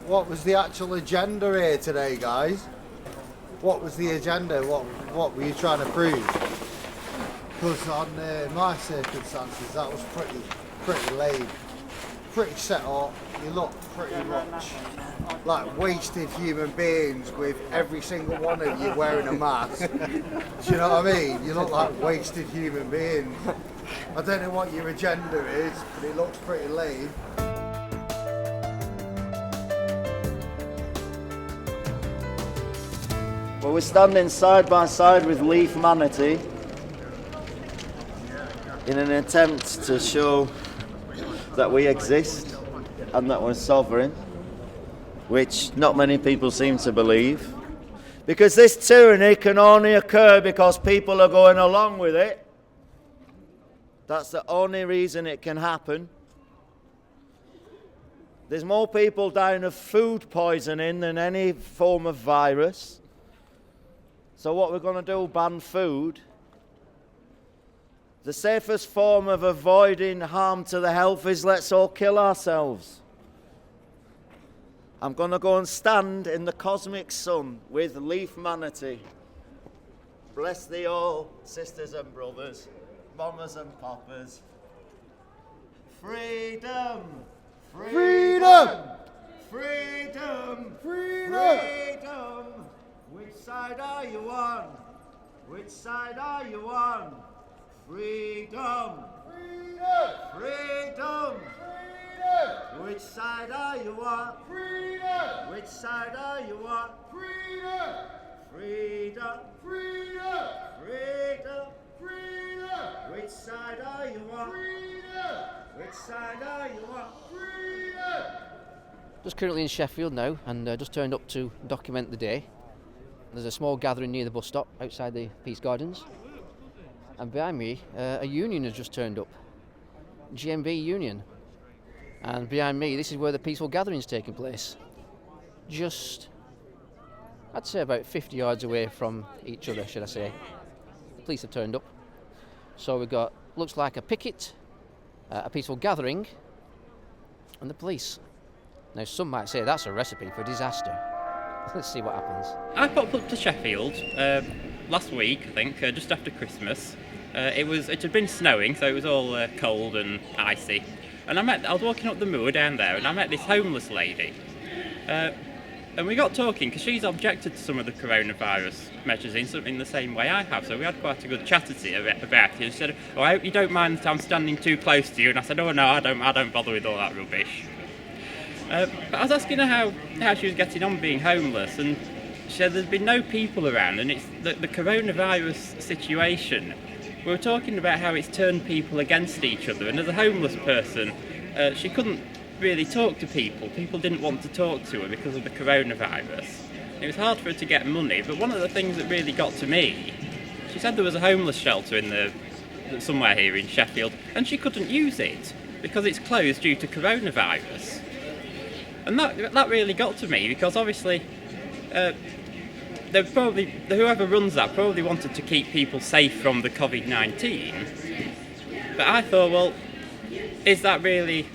what was the actual agenda here today, guys? What was the agenda? What were you trying to prove? Because on my circumstances, that was pretty lame, pretty set up. You look pretty much like wasted human beings with every single one of you wearing a mask. Do you know what I mean? You look like wasted human beings. I don't know what your agenda is, but it looks pretty lame. Well, we're standing side by side with Leaf Manatee in an attempt to show that we exist and that we're sovereign, which not many people seem to believe. Because this tyranny can only occur because people are going along with it. That's the only reason it can happen. There's more people dying of food poisoning than any form of virus. So what we're going to do, ban food. The safest form of avoiding harm to the health is let's all kill ourselves. I'm going to go and stand in the cosmic sun with Leaf Manatee. Bless thee all, sisters and brothers, mamas and papas. Freedom! Freedom! Freedom! Freedom! Freedom! Which side are you on? Which side are you on? Freedom! Freedom! Freedom! Freedom! Which side are you on? Freedom! Which side are you on? Freedom! Freedom! Freedom! Freedom! Freedom! Which side are you on? Freedom! Which side are you on? Freedom! Just currently in Sheffield now, and just turned up to document the day. There's a small gathering near the bus stop outside the Peace Gardens, and behind me a union has just turned up, GMB Union, and behind me this is where the peaceful gathering's taking place. Just, I'd say about 50 yards away from each other, should I say. The police have turned up, so we've got, looks like a picket, a peaceful gathering, and the police. Now some might say that's a recipe for disaster. Let's see what happens. I popped up to Sheffield last week, I think, just after Christmas. It had been snowing, so it was all cold and icy. And I was walking up the moor down there, and I met this homeless lady. And we got talking, because she's objected to some of the coronavirus measures in the same way I have. So we had quite a good chat about it. She said, "Oh, I hope you don't mind that I'm standing too close to you." And I said, "Oh no, I don't bother with all that rubbish." But I was asking her how she was getting on being homeless, and she said there's been no people around, and it's the coronavirus situation. We were talking about how it's turned people against each other, and as a homeless person, she couldn't really talk to people. People didn't want to talk to her because of the coronavirus. It was hard for her to get money, but one of the things that really got to me, she said there was a homeless shelter somewhere here in Sheffield, and she couldn't use it because it's closed due to coronavirus. And that really got to me, because obviously whoever runs that probably wanted to keep people safe from the COVID-19. But I thought, well, is that really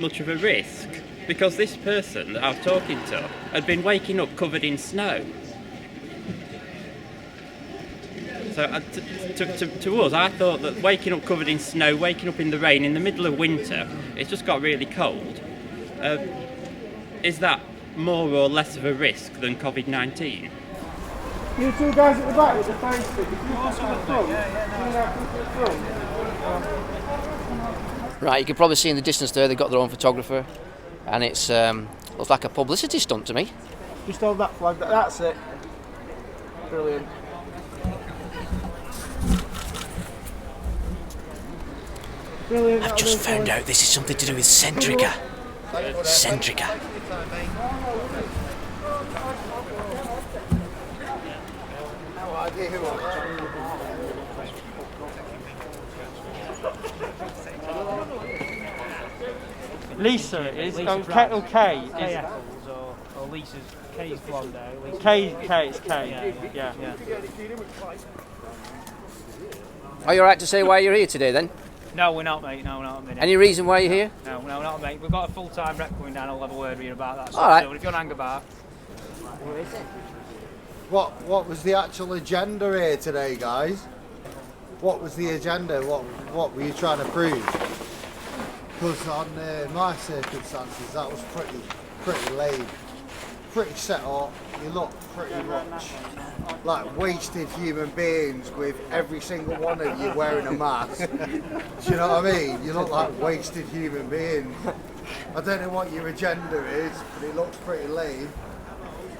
much of a risk? Because this person that I was talking to had been waking up covered in snow. So to us, I thought that waking up covered in snow, waking up in the rain in the middle of winter, it's just got really cold. Is that more or less of a risk than COVID-19? You two guys at the back with the phone stick, if you pass on the front, Right, you can probably see in the distance there they've got their own photographer, and it's looks like a publicity stunt to me. just hold that flag, that's it. Brilliant. Brilliant. I've just found out this is something to do with Centrica. Centrica. Lisa is Kettle K is or Lisa's K's blonde hair. K it's K. Yeah. Are you alright to say why you're here today then? No, we're not, mate. No, not a minute. Any reason why you're here? No, not, mate. We've got a full-time rep coming down. I'll have a word with you about that. All right. So if you want to hang about. What was the actual agenda here today, guys? What was the agenda? What were you trying to prove? Because on my circumstances, that was pretty lame, pretty set up. You look pretty much like wasted human beings with every single one of you wearing a mask. Do you know what I mean? You look like wasted human beings. I don't know what your agenda is, but it looks pretty lame.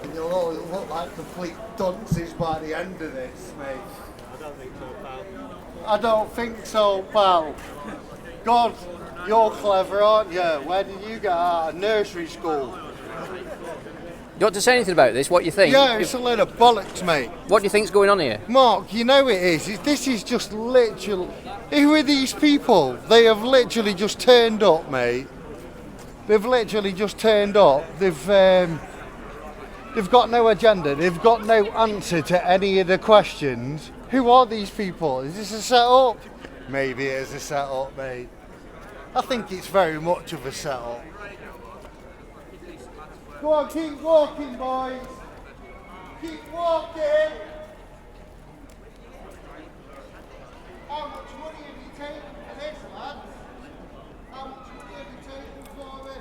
And you'll all look like complete dunces by the end of this, mate. I don't think so, pal. I don't think so, pal. God, you're clever, aren't you? Where did you get out of nursery school? You want to say anything about this? What you think? Yeah, it's a load of bollocks, mate. What do you think's going on here? Mark, you know it is. This is just literally... Who are these people? They have literally just turned up, mate. They've literally just turned up. They've got no agenda. They've got no answer to any of the questions. Who are these people? Is this a set-up? Maybe it is a set-up, mate. I think it's very much of a set-up. Go on, keep walking, boys. Keep walking. How much money have you taken for this, lads? How much money have you taken for it?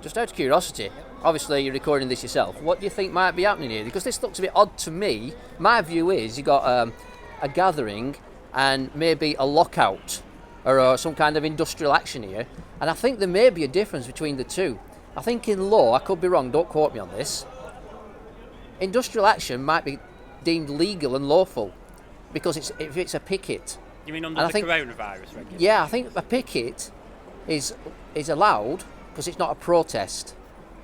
Just out of curiosity, obviously you're recording this yourself. What do you think might be happening here? Because this looks a bit odd to me. My view is you got a gathering and maybe a lockout or some kind of industrial action here. And I think there may be a difference between the two. I think in law, I could be wrong, don't quote me on this, industrial action might be deemed legal and lawful because if it's a picket. You mean under the coronavirus regulation? Yeah, I think a picket is allowed because it's not a protest.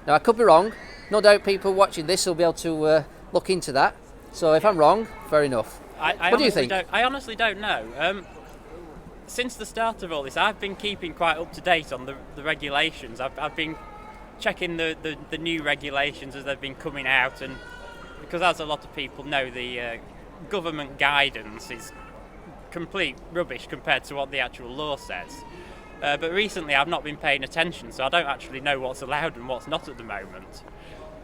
Now, I could be wrong. No doubt people watching this will be able to look into that. So if I'm wrong, fair enough. What do you think? I honestly don't know. Since the start of all this, I've been keeping quite up to date on the regulations. I've been checking the new regulations as they've been coming out, and because as a lot of people know, the government guidance is complete rubbish compared to what the actual law says. But recently I've not been paying attention, so I don't actually know what's allowed and what's not at the moment.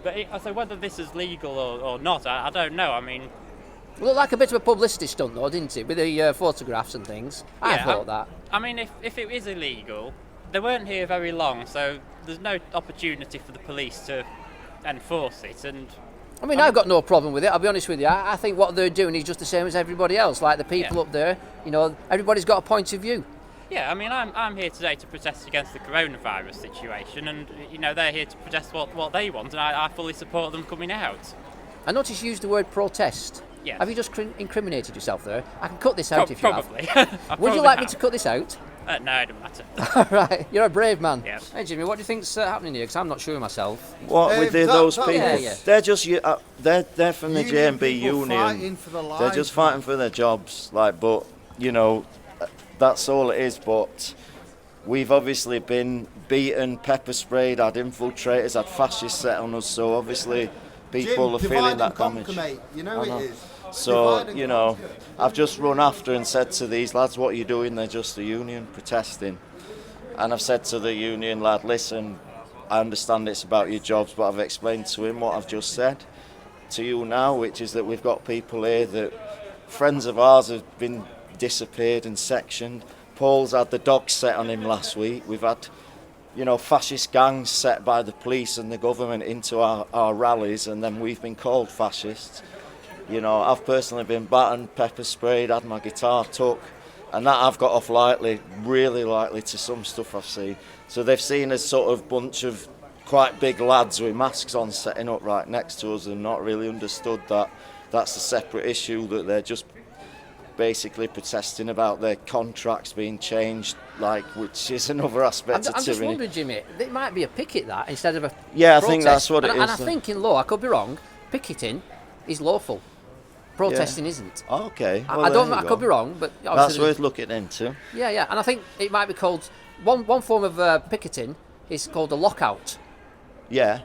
But so whether this is legal or not, I don't know. I mean, It looked like a bit of a publicity stunt though, didn't it, with the photographs and things? I thought that. I mean, if it is illegal, they weren't here very long, so there's no opportunity for the police to enforce it. And I mean, I've got no problem with it, I'll be honest with you. I think what they're doing is just the same as everybody else. Like the people up there, you know, everybody's got a point of view. Yeah, I mean, I'm here today to protest against the coronavirus situation, and, you know, they're here to protest what they want, and I fully support them coming out. I noticed you used the word protest. Yes. Have you just incriminated yourself there? I can cut this out if you probably. have. Would you like me to cut this out? No, it doesn't matter. All right, you're a brave man. Yes. Hey Jimmy, what do you think's happening here? Because I'm not sure myself. What with those people? Yeah. They're just they're from the Union JMB people union. fighting for their They're lives, just fighting for their jobs. Like, but you know, that's all it is. But we've obviously been beaten, pepper sprayed, had infiltrators, had fascists set on us. So obviously, people are feeling that damage. Mate. You know it is. So, you know, I've just run after and said to these lads, what are you doing? They're just a union protesting. And I've said to the union lad, listen, I understand it's about your jobs, but I've explained to him what I've just said to you now, which is that we've got people here that friends of ours have been disappeared and sectioned. Paul's had the dogs set on him last week. We've had, you know, fascist gangs set by the police and the government into our rallies, and then we've been called fascists. You know, I've personally been battered, pepper sprayed, had my guitar took, and that I've got off lightly, really lightly to some stuff I've seen. So they've seen a sort of bunch of quite big lads with masks on setting up right next to us and not really understood that that's a separate issue, that they're just basically protesting about their contracts being changed, like, which is another aspect of I'm just tyranny. wondering, Jimmy, it might be a picket that instead of a Yeah, I protest. think that's what it is. And I think in law, I could be wrong, picketing is lawful. Protesting isn't. Okay. I Well, don't. there you I go. could be wrong, but That's obviously worth looking into. yeah, and I think it might be called one form of picketing is called a lockout. Yeah.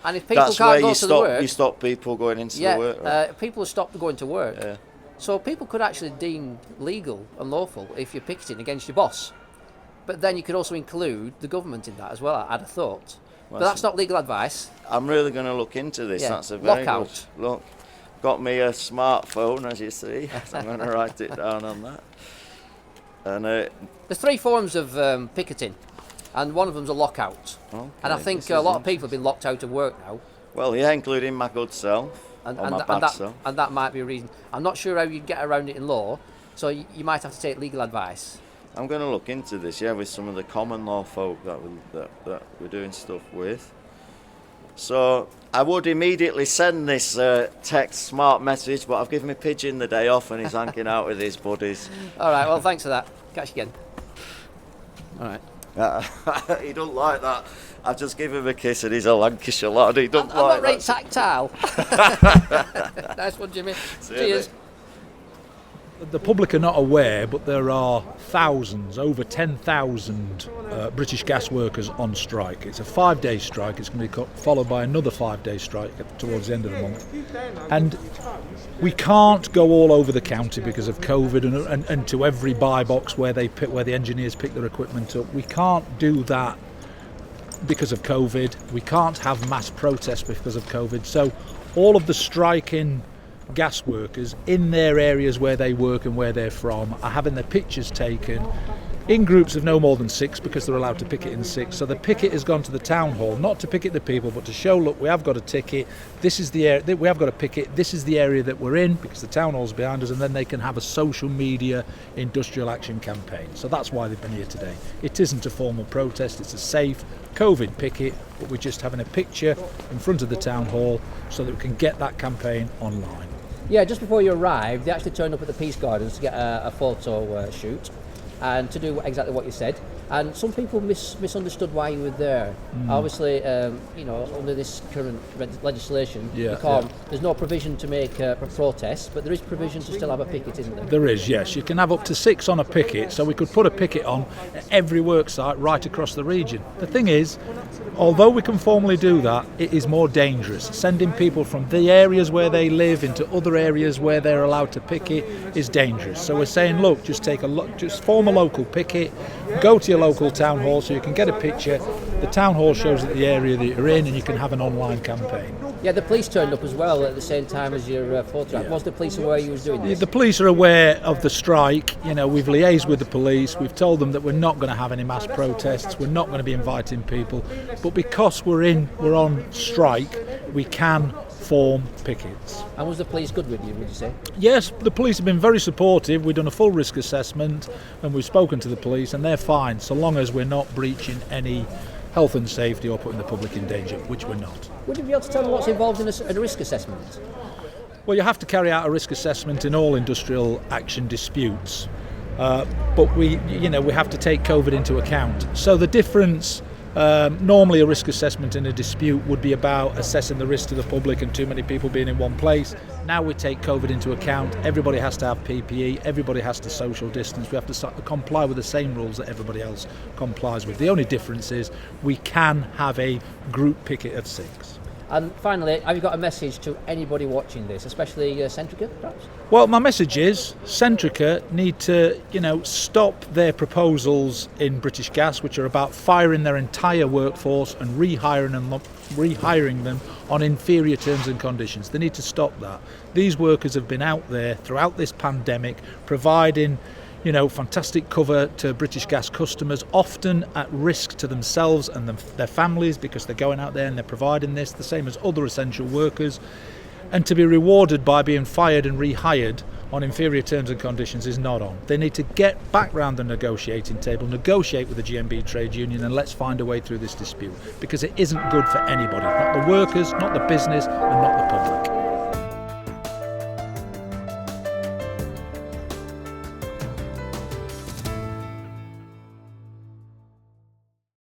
And if people That's can't where go you to stop. the work, You stop people going into the work. Right? People stop going to work. Yeah. So people could actually deem legal and lawful if you're picketing against your boss. But then you could also include the government in that as well, I'd have thought. Well, But that's not legal advice. I'm really going to look into this. Yeah. That's a very Lockout. good look. Got me a smartphone, as you see. So I'm going to write it down on that. And There's 3 forms of picketing, and one of them's a lockout. okay, And I think this a is lot of people have been locked out of work now. well, yeah, including my good self. And, or and, my th- bad and, that, self. and that might be a reason. I'm not sure how you get around it in law, so you might have to take legal advice. I'm going to look into this, yeah, with some of the common law folk that we're doing stuff with. So I would immediately send this text smart message, but I've given my pigeon the day off and he's hanging out with his buddies. All right, well, thanks for that. Catch you again. All right. He don't like that. I've just given him a kiss and he's a Lancashire lad. He don't I'm like not very that. tactile. Nice one, Jimmy. See you, Cheers. mate. The public are not aware, but there are thousands, over 10,000 British gas workers on strike. It's a 5-day strike. It's going to be followed by another 5-day strike towards the end of the month. And we can't go all over the county because of COVID and to every buy box where the engineers pick their equipment up. We can't do that because of COVID. We can't have mass protests because of COVID. So all of the striking gas workers in their areas where they work and where they're from are having their pictures taken in groups of no more than 6 because they're allowed to picket in 6. So the picket has gone to the town hall, not to picket the people, but to show, look, we have got a ticket, this is the area, we have got a picket, this is the area that we're in because the town hall's behind us, and then they can have a social media industrial action campaign. So that's why they've been here today. It isn't a formal protest, it's a safe COVID picket, but we're just having a picture in front of the town hall so that we can get that campaign online. Yeah, just before you arrived, they actually turned up at the Peace Gardens to get a photo shoot and to do exactly what you said. And some people misunderstood why you were there. Obviously, under this current legislation, there's no provision to make a protest, but there is provision to still have a picket, isn't there? There is, yes. You can have up to 6 on a picket, so we could put a picket on at every work site right across the region. The thing is, although we can formally do that, it is more dangerous. Sending people from the areas where they live into other areas where they're allowed to picket is dangerous. So we're saying, look, just form a local picket, go to your local town hall so you can get a picture. The town hall shows the area that you're in, and you can have an online campaign. Yeah, the police turned up as well at the same time as your photograph. Was the police aware you was doing this? The police are aware of the strike. You know, we've liaised with the police. We've told them that we're not going to have any mass protests. We're not going to be inviting people. But because we're on strike, we can form pickets. And was the police good with you, would you say? Yes, the police have been very supportive. We've done a full risk assessment and we've spoken to the police, and they're fine so long as we're not breaching any health and safety or putting the public in danger, which we're not. Would you be able to tell me what's involved in a risk assessment? Well, you have to carry out a risk assessment in all industrial action disputes, but we have to take COVID into account. So the difference, normally a risk assessment in a dispute would be about assessing the risk to the public and too many people being in one place. Now we take COVID into account. Everybody has to have PPE, everybody has to social distance. We have to comply with the same rules that everybody else complies with. The only difference is we can have a group picket of 6. And finally, have you got a message to anybody watching this, especially Centrica, perhaps? Well, my message is Centrica need to, stop their proposals in British Gas, which are about firing their entire workforce and rehiring them on inferior terms and conditions. They need to stop that. These workers have been out there throughout this pandemic providing fantastic cover to British Gas customers, often at risk to themselves and their families because they're going out there and they're providing this, the same as other essential workers. And to be rewarded by being fired and rehired on inferior terms and conditions is not on. They need to get back round the negotiating table, negotiate with the GMB trade union, and let's find a way through this dispute, because it isn't good for anybody, not the workers, not the business, and not the public.